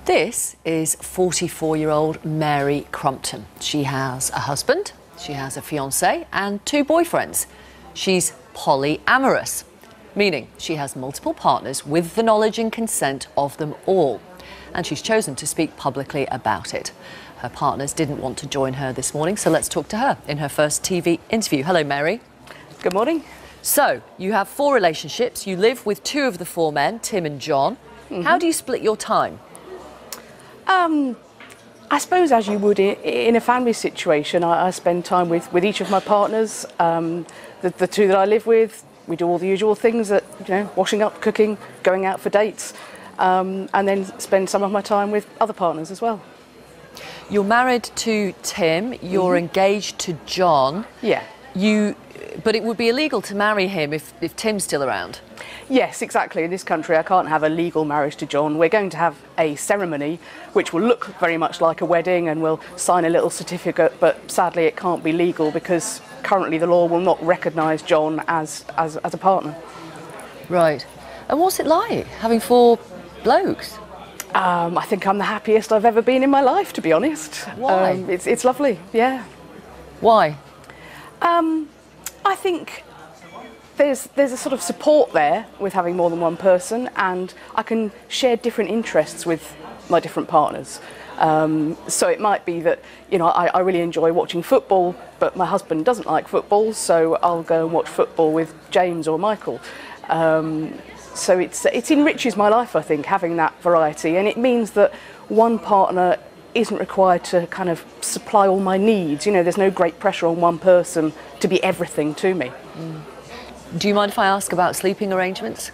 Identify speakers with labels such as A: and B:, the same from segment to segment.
A: This is 44-year-old Mary Crumpton. She has a husband, she has a fiancé and 2 boyfriends. She's polyamorous, meaning she has multiple partners with the knowledge and consent of them all. And she's chosen to speak publicly about it. Her partners didn't want to join her this morning, so let's talk to her in her first TV interview. Hello, Mary.
B: Good morning.
A: So, you have 4 relationships. You live with 2 of the 4 men, Tim and John. How do you split your time?
B: I suppose as you would in a family situation, I spend time with each of my partners. The 2 that I live with, we do all the usual things that, washing up, cooking, going out for dates, and then spend some of my time with other partners as well.
A: You're married to Tim, you're engaged to John.
B: Yeah.
A: But it would be illegal to marry him if Tim's still around.
B: Yes, exactly. In this country, I can't have a legal marriage to John. We're going to have a ceremony which will look very much like a wedding, and we'll sign a little certificate, but sadly it can't be legal because currently the law will not recognise John as a partner.
A: Right. And what's it like, having 4 blokes?
B: I think I'm the happiest I've ever been in my life, to be honest.
A: Why?
B: It's lovely, yeah.
A: Why?
B: I think there's a sort of support there with having more than one person, and I can share different interests with my different partners. So it might be that, I really enjoy watching football, but my husband doesn't like football, so I'll go and watch football with James or Michael. So it enriches my life, I think, having that variety, and it means that one partner isn't required to kind of supply all my needs. There's no great pressure on one person to be everything to me.
A: Do you mind if I ask about sleeping arrangements?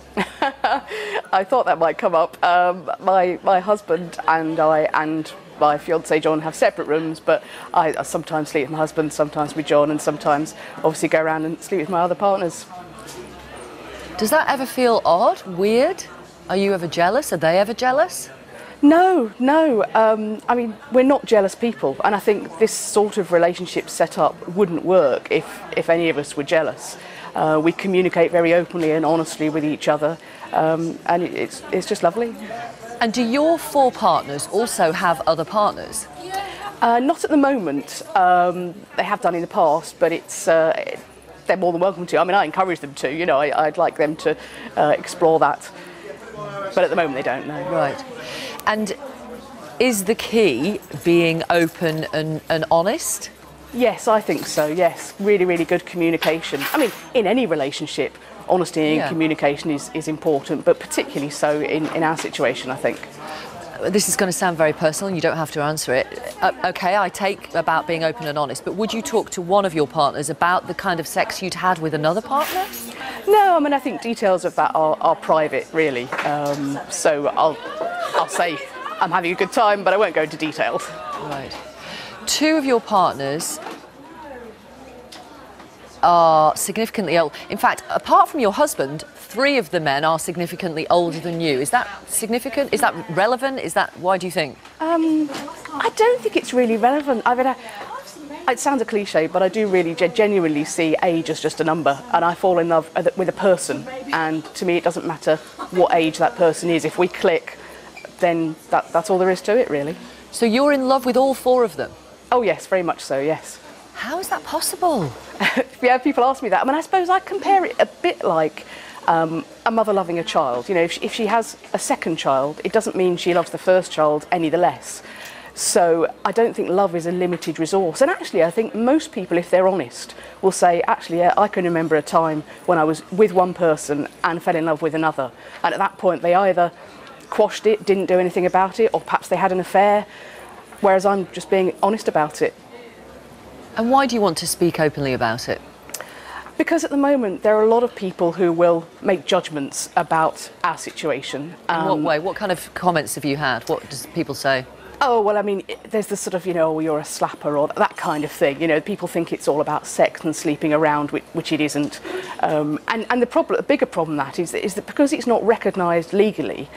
B: I thought that might come up. My husband and I and my fiancé John have separate rooms, but I sometimes sleep with my husband, sometimes with John, and sometimes obviously go around and sleep with my other partners.
A: Does that ever feel odd, weird? Are you ever jealous? Are they ever jealous?
B: No. I mean, we're not jealous people, and I think this sort of relationship setup wouldn't work if any of us were jealous. We communicate very openly and honestly with each other, and it's just lovely.
A: And do your 4 partners also have other partners?
B: Not at the moment. They have done in the past, but they're more than welcome to. I mean, I encourage them to. I'd like them to explore that, but at the moment they don't know.
A: Right. And is the key being open and honest?
B: Yes, I think so, yes. Really, really good communication. I mean, in any relationship, honesty and communication is important, but particularly so in our situation, I think.
A: This is going to sound very personal and you don't have to answer it. OK, I take about being open and honest, but would you talk to one of your partners about the kind of sex you'd had with another partner?
B: No, I mean, I think details of that are private, really. So I'll say I'm having a good time, but I won't go into details.
A: Right. 2 of your partners are significantly old. In fact, apart from your husband, 3 of the men are significantly older than you. Is that significant? Is that relevant? Why do you think?
B: I don't think it's really relevant. I mean, it sounds a cliche, but I do really genuinely see age as just a number, and I fall in love with a person, and to me it doesn't matter what age that person is. If we click, then that's all there is to it, really. So
A: you're in love with all 4 of them?
B: Oh yes, very much so, yes.
A: How is that possible?
B: Yeah, people ask me that. I mean, I suppose I compare it a bit like a mother loving a child. If she has a second child, it doesn't mean she loves the first child any the less. So I don't think love is a limited resource. And actually, I think most people, if they're honest, will say, actually, yeah, I can remember a time when I was with one person and fell in love with another. And at that point, they either quashed it, didn't do anything about it, or perhaps they had an affair, whereas I'm just being honest about it.
A: And why do you want to speak openly about it?
B: Because at the moment there are a lot of people who will make judgments about our situation.
A: In what way? What kind of comments have you had? What does people say?
B: Oh, well, I mean, there's the sort of, oh, you're a slapper or that kind of thing. People think it's all about sex and sleeping around, which it isn't. And the bigger problem is that because it's not recognised legally,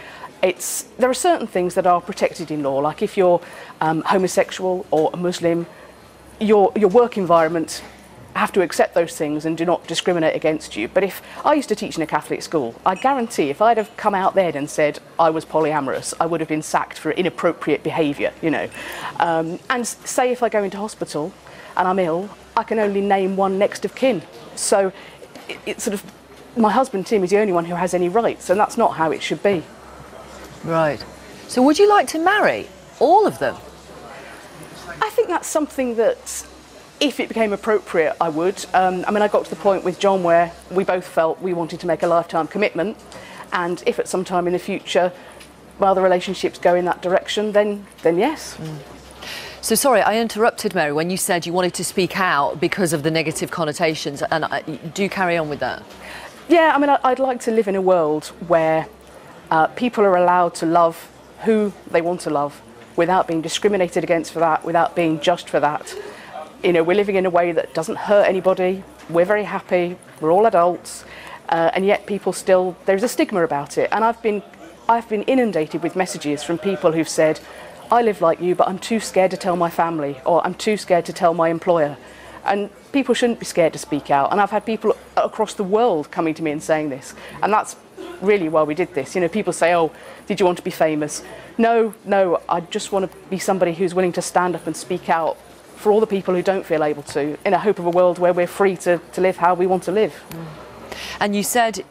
B: there are certain things that are protected in law, like if you're homosexual or a Muslim, your work environment have to accept those things and do not discriminate against you. But if I used to teach in a Catholic school, I guarantee if I'd have come out then and said I was polyamorous, I would have been sacked for inappropriate behaviour, you know. And say if I go into hospital and I'm ill, I can only name one next of kin. So it's sort of, my husband Tim is the only one who has any rights, and that's not how it should be.
A: Right. So would you like to marry all of them?
B: I think that's something that, if it became appropriate, I would. I mean, I got to the point with John where we both felt we wanted to make a lifetime commitment, and if at some time in the future, well, the relationships go in that direction, then yes.
A: So sorry, I interrupted, Mary, when you said you wanted to speak out because of the negative connotations, and do carry on with that.
B: Yeah, I mean, I'd like to live in a world where people are allowed to love who they want to love without being discriminated against for that, without being judged for that. You know, we're living in a way that doesn't hurt anybody, we're very happy, we're all adults, and yet people still, there's a stigma about it. And I've been inundated with messages from people who've said, I live like you, but I'm too scared to tell my family, or I'm too scared to tell my employer. And people shouldn't be scared to speak out. And I've had people across the world coming to me and saying this. And that's really why we did this. You know, people say, oh, did you want to be famous? No, I just want to be somebody who's willing to stand up and speak out for all the people who don't feel able to, in a hope of a world where we're free to live how we want to live.
A: And you said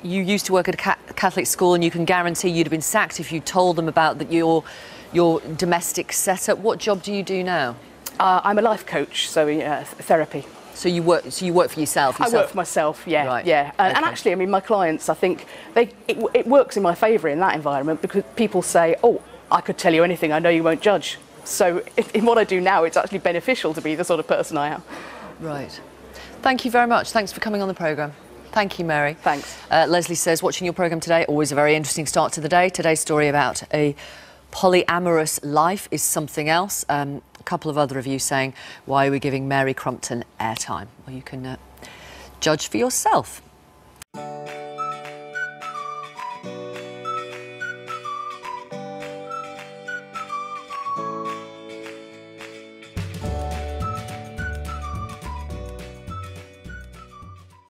A: you used to work at a Catholic school, and you can guarantee you'd have been sacked if you told them about your domestic setup. What job do you do now?
B: I'm a life coach, so therapy.
A: So you work for yourself?
B: I work for myself, yeah.
A: Right.
B: Yeah. And actually, I mean, my clients, I think, it works in my favour in that environment, because people say, oh, I could tell you anything, I know you won't judge. So in what I do now, it's actually beneficial to be the sort of person I am.
A: Right. Thank you very much. Thanks for coming on the programme. Thank you, Mary.
B: Thanks.
A: Leslie says, watching your programme today, always a very interesting start to the day. Today's story about a polyamorous life is something else. A couple of other reviews saying, why are we giving Mary Crumpton airtime? Well, you can judge for yourself.